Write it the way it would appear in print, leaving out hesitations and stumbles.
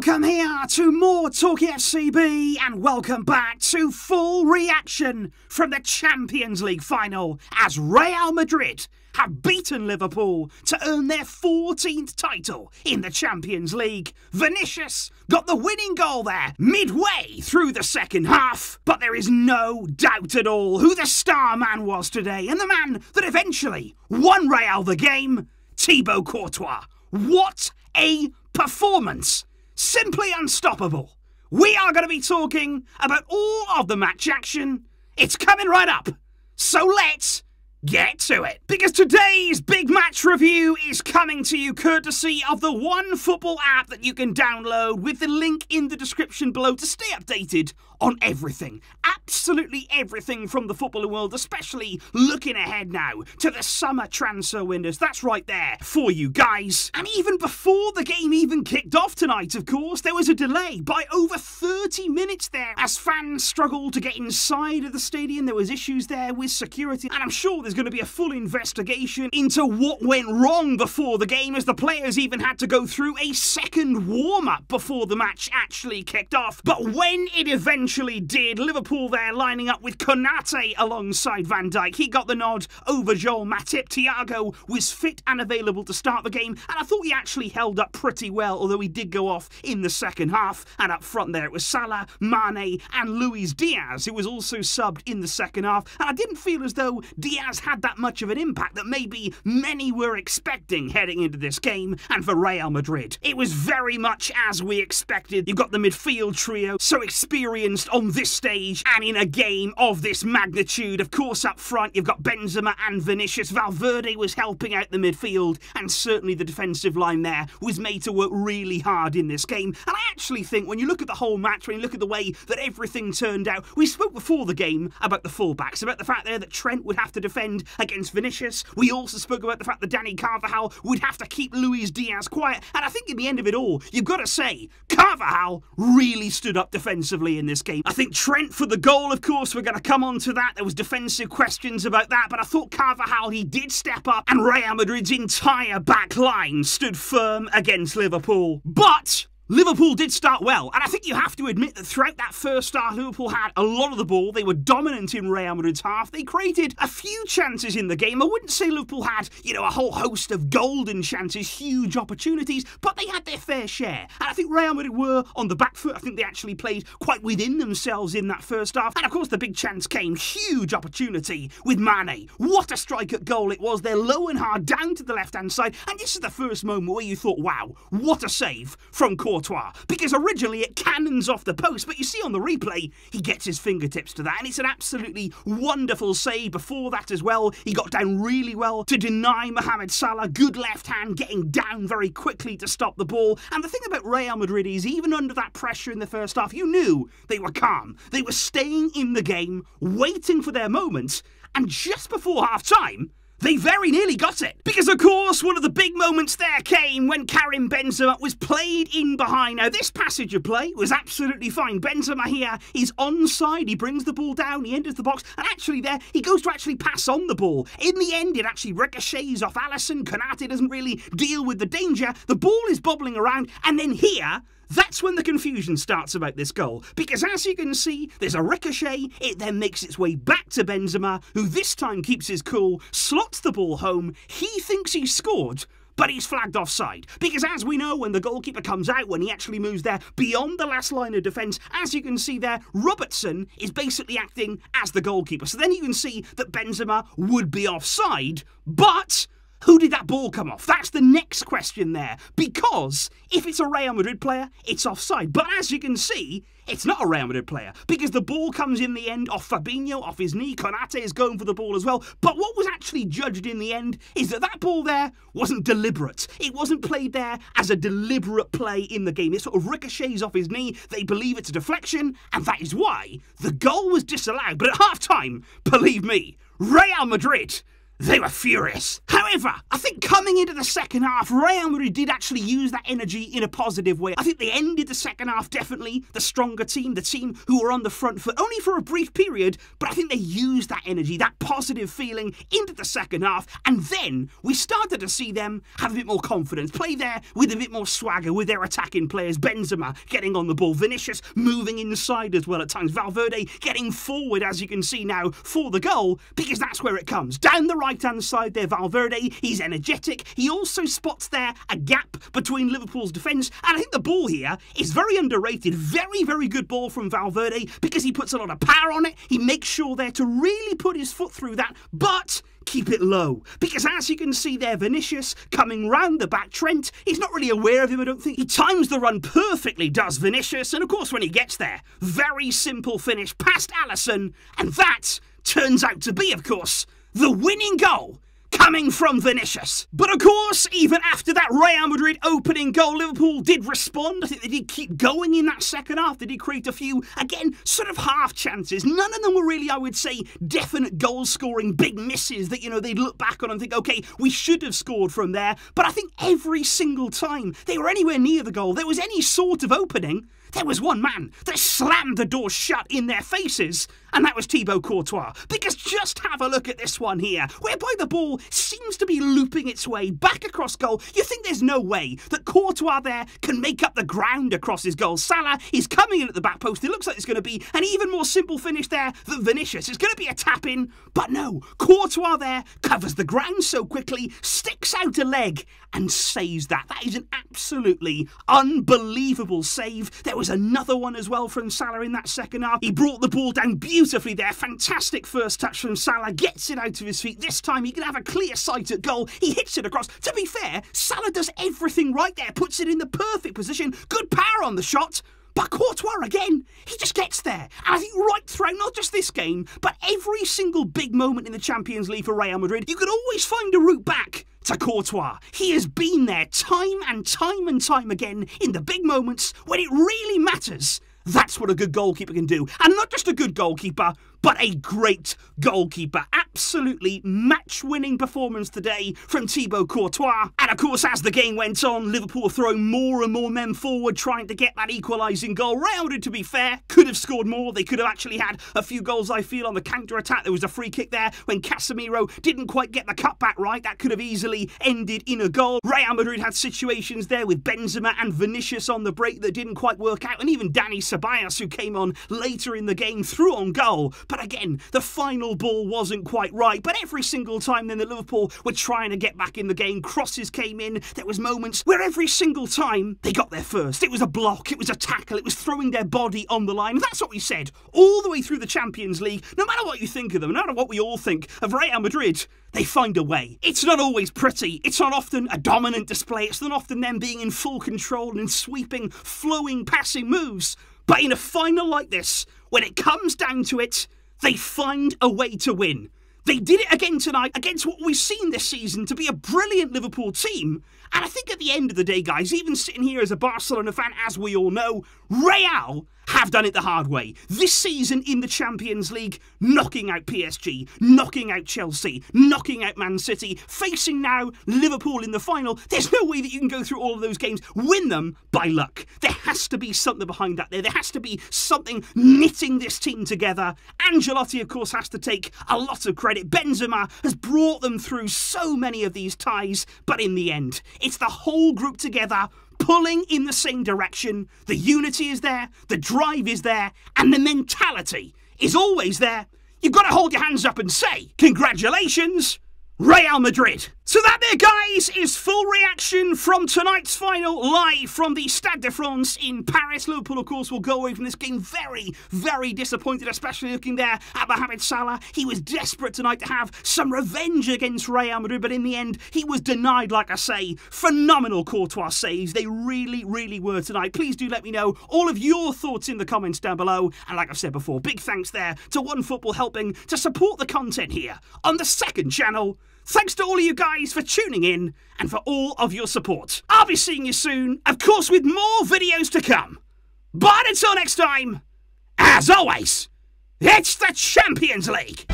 Welcome here to MoreTalkFCB and welcome back to full reaction from the Champions League final as Real Madrid have beaten Liverpool to earn their 14th title in the Champions League. Vinicius got the winning goal there midway through the second half, but there is no doubt at all who the star man was today and the man that eventually won Real the game, Thibaut Courtois. What a performance! Simply unstoppable. We are going to be talking about all of the match action. It's coming right up. So let's get to it. Because today's big match review is coming to you courtesy of the One Football app that you can download with the link in the description below to stay updated on everything. Absolutely everything from the footballing world, especially looking ahead now to the summer transfer windows. That's right there for you guys. And even before the game even kicked off tonight, of course, there was a delay by over 30 minutes there as fans struggled to get inside of the stadium. There was issues there with security, and I'm sure there's going to be a full investigation into what went wrong before the game, as the players even had to go through a second warm-up before the match actually kicked off. But when it eventually did, Liverpool there lining up with Konate alongside Van Dijk. He got the nod over Joel Matip. Thiago was fit and available to start the game, and I thought he actually held up pretty well, although he did go off in the second half. And up front there it was Salah, Mane and Luis Diaz, who was also subbed in the second half. And I didn't feel as though Diaz had that much of an impact that maybe many were expecting heading into this game. And for Real Madrid, it was very much as we expected. You've got the midfield trio, so experienced on this stage and in a game of this magnitude. Of course, up front, you've got Benzema and Vinicius. Valverde was helping out the midfield, and certainly the defensive line there was made to work really hard in this game. And I actually think when you look at the whole match, when you look at the way that everything turned out, we spoke before the game about the fullbacks, about the fact there that Trent would have to defend against Vinicius. We also spoke about the fact that Dani Carvajal would have to keep Luis Diaz quiet. And I think in the end of it all, you've got to say, Carvajal really stood up defensively in this game. I think Trent for the goal, of course, we're going to come on to that. There was defensive questions about that, but I thought Carvajal, he did step up, and Real Madrid's entire back line stood firm against Liverpool. But Liverpool did start well, and I think you have to admit that throughout that first half, Liverpool had a lot of the ball. They were dominant in Real Madrid's half. They created a few chances in the game. I wouldn't say Liverpool had, a whole host of golden chances, huge opportunities, but they had their fair share. And I think Real Madrid were on the back foot. I think they actually played quite within themselves in that first half. And of course, the big chance came, huge opportunity with Mane. What a strike at goal it was. They're low and hard down to the left-hand side. And this is the first moment where you thought, wow, what a save from Courtois, because originally it cannons off the post, but you see on the replay he gets his fingertips to that, and it's an absolutely wonderful save. Before that as well, he got down really well to deny Mohamed Salah. Good left hand, getting down very quickly to stop the ball. And the thing about Real Madrid is, even under that pressure in the first half, you knew they were calm. They were staying in the game, waiting for their moments, and just before half-time, they very nearly got it. Because, of course, one of the big moments there came when Karim Benzema was played in behind. Now, this passage of play was absolutely fine. Benzema here is onside. He brings the ball down. He enters the box. And actually there, he goes to actually pass on the ball. In the end, it actually ricochets off Alisson. Konate doesn't really deal with the danger. The ball is bobbling around. And then here, that's when the confusion starts about this goal. Because as you can see, there's a ricochet. It then makes its way back to Benzema, who this time keeps his cool, slots the ball home. He thinks he's scored, but he's flagged offside. Because as we know, when the goalkeeper comes out, when he actually moves there beyond the last line of defence, as you can see there, Robertson is basically acting as the goalkeeper. So then you can see that Benzema would be offside, but who did that ball come off? That's the next question there. Because if it's a Real Madrid player, it's offside. But as you can see, it's not a Real Madrid player, because the ball comes in the end off Fabinho, off his knee. Konate is going for the ball as well. But what was actually judged in the end is that that ball there wasn't deliberate. It wasn't played there as a deliberate play in the game. It sort of ricochets off his knee. They believe it's a deflection, and that is why the goal was disallowed. But at half-time, believe me, Real Madrid, they were furious. However, I think coming into the second half, Real Madrid did actually use that energy in a positive way. I think they ended the second half definitely the stronger team, the team who were on the front foot, only for a brief period, but I think they used that energy, that positive feeling into the second half, and then we started to see them have a bit more confidence, play there with a bit more swagger with their attacking players. Benzema getting on the ball, Vinicius moving inside as well at times, Valverde getting forward, as you can see now, for the goal, because that's where it comes. Down the right-hand side there, Valverde, he's energetic. He also spots there a gap between Liverpool's defence, and I think the ball here is very underrated. Very, very good ball from Valverde, because he puts a lot of power on it. He makes sure there to really put his foot through that, but keep it low, because as you can see there, Vinicius coming round the back. Trent, he's not really aware of him, I don't think. He times the run perfectly, does Vinicius, and of course when he gets there, very simple finish past Alisson, and that turns out to be, of course, the winning goal coming from Vinicius. But of course, even after that Real Madrid opening goal, Liverpool did respond. I think they did keep going in that second half. They did create a few, again, sort of half chances. None of them were really, I would say, definite goal-scoring big misses that, they'd look back on and think, okay, we should have scored from there. But I think every single time they were anywhere near the goal, there was any sort of opening, there was one man that slammed the door shut in their faces, and that was Thibaut Courtois. Because just have a look at this one here, whereby the ball seems to be looping its way back across goal. You think there's no way that Courtois there can make up the ground across his goal. Salah is coming in at the back post. It looks like it's going to be an even more simple finish there than Vinicius. It's going to be a tap-in, but no. Courtois there covers the ground so quickly, sticks out a leg, and saves that. That is an absolutely unbelievable save. There was another one as well from Salah in that second half. He brought the ball down beautifully there. Fantastic first touch from Salah. Gets it out of his feet. This time he can have a clear sight at goal. He hits it across. To be fair, Salah does everything right there. Puts it in the perfect position. Good power on the shot. But Courtois, again, he just gets there. And I think right throughout, not just this game, but every single big moment in the Champions League for Real Madrid, you could always find a route back to Courtois. He has been there time and time again in the big moments when it really matters. That's what a good goalkeeper can do. And not just a good goalkeeper, but a great goalkeeper. Absolutely match-winning performance today from Thibaut Courtois. And of course, as the game went on, Liverpool were throwing more and more men forward, trying to get that equalising goal. Real Madrid, to be fair, could have scored more. They could have actually had a few goals, I feel, on the counter-attack. There was a free kick there when Casemiro didn't quite get the cutback right. That could have easily ended in a goal. Real Madrid had situations there with Benzema and Vinicius on the break that didn't quite work out. And even Dani Ceballos, who came on later in the game, threw on goal. But again, the final ball wasn't quite right. But every single time then that Liverpool were trying to get back in the game, crosses came in. There was moments where every single time they got there first. It was a block, it was a tackle, it was throwing their body on the line. That's what we said all the way through the Champions League. No matter what you think of them, no matter what we all think of Real Madrid, they find a way. It's not always pretty. It's not often a dominant display. It's not often them being in full control and sweeping, flowing, passing moves. But in a final like this, when it comes down to it, they find a way to win. They did it again tonight against what we've seen this season to be a brilliant Liverpool team. And I think at the end of the day, guys, even sitting here as a Barcelona fan, as we all know, Real have done it the hard way. This season in the Champions League, knocking out PSG, knocking out Chelsea, knocking out Man City, facing now Liverpool in the final. There's no way that you can go through all of those games, win them by luck. There has to be something behind that there. There has to be something knitting this team together. Ancelotti, of course, has to take a lot of credit. Benzema has brought them through so many of these ties, but in the end, it's the whole group together pulling in the same direction. The unity is there, the drive is there, and the mentality is always there. You've got to hold your hands up and say, congratulations, Real Madrid. So that there, guys, is full reaction from tonight's final, live from the Stade de France in Paris. Liverpool, of course, will go away from this game very, very disappointed, especially looking there at Mohamed Salah. He was desperate tonight to have some revenge against Real Madrid, but in the end, he was denied, like I say. Phenomenal Courtois saves. They really, really were tonight. Please do let me know all of your thoughts in the comments down below. And like I've said before, big thanks there to OneFootball helping to support the content here on the second channel. Thanks to all of you guys for tuning in and for all of your support. I'll be seeing you soon, of course, with more videos to come. But until next time, as always, it's the Champions League.